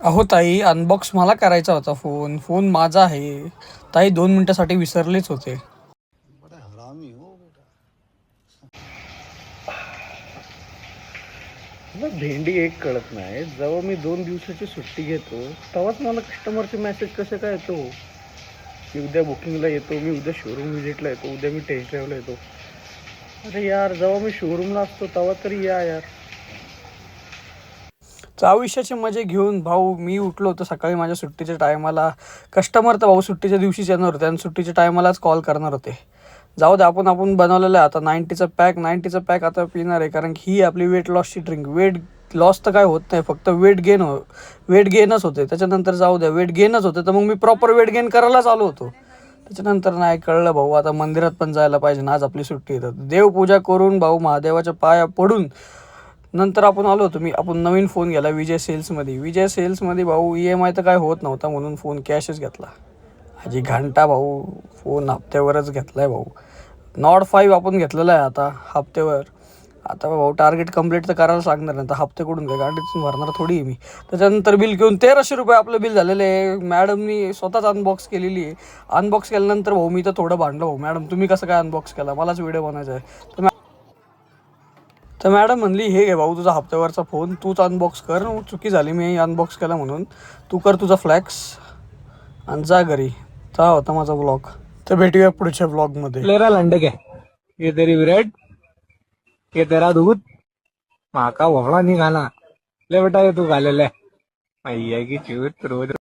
अहो ताई, अनबॉक्स मला करायचा होता फोन. फोन माझा आहे. ताई 2 मिनिटासाठी विसरलेच होते. बड़ा हरामी हो बेटा. मला भेंडी एक कळत नाही, जेव्हा मी 2 दिवसाची सुट्टी घेतो तेव्हाच मला कस्टमरचे मेसेज कसे काय येतो की उद्या बुकिंगला येतो, मी उद्या शोरूम व्हिजिटला येतो, उद्या मी टेस्ट ड्राईव्हला येतो. अरे यार, जेव्हा मी शोरूमला असतो तेव्हा तरी या यार. आयुष्याचे मजे घेऊन भाऊ मी उठलो होतो सकाळी माझ्या सुट्टीच्या टायमाला. कस्टमर तर भाऊ सुट्टीच्या दिवशीच येणार होते आणि सुट्टीच्या टायमालाच कॉल करणार होते. जाऊ दे, आपण आपण बनवलेलं आहे आता 90चा पॅक आता पिणार आहे, कारण की ही आपली वेट लॉसची ड्रिंक. वेट लॉस तर काय होत नाही, फक्त वेट गेनच होते. त्याच्यानंतर जाऊ द्या, वेट गेनच होते तर मग मी प्रॉपर वेट गेन करायलाच आलो होतो. त्याच्यानंतर नाही कळलं भाऊ, आता मंदिरात पण जायला पाहिजे ना, आज आपली सुट्टी आहे. तर देवपूजा करून भाऊ महादेवाच्या पाया पडून नंतर आपण आलो होतो. आपण नवीन फोन घ्यायला विजय सेल्समध्ये भाऊ. EMI तर काय होत नव्हता म्हणून फोन कॅशच घेतला. आजी घंटा भाऊ, फोन हप्त्यावरच घेतला आहे भाऊ. नॉट 5 आपण घेतलेला आहे आता हप्त्यावर. आता भाऊ टार्गेट कंप्लीट तर करायला सांगणार नाही, तर हप्ते कुठून काय गाडीतून भरणार थोडी आहे मी. त्याच्यानंतर बिल घेऊन 1300 रुपये आपलं बिल झालेलं आहे. मॅडमनी स्वतःच अनबॉक्स केलेली आहे. अनबॉक्स केल्यानंतर भाऊ मी तर थोडं भांडलो. भाऊ मॅडम तुम्ही कसं काय अनबॉक्स केला, मलाच व्हिडिओ बनायचा आहे. तर मॅडम म्हणली हे घे भाऊ तुझा हप्त्यावरचा फोन, तूच अनबॉक्स कर. चुकी झाली मी अनबॉक्स केला म्हणून. तू कर तुझा फ्लॅक्स आणि जा घरी. हा होता माझा ब्लॉग. तर भेटूया पुढच्या ब्लॉगमध्ये. ले रहा लंडे के, ये तेरी ब्रेड, ये तेरा दूध, माँ का वफड़ा नहीं खाना. ले बेटा ये तू खा ले. मैया की चूत रोज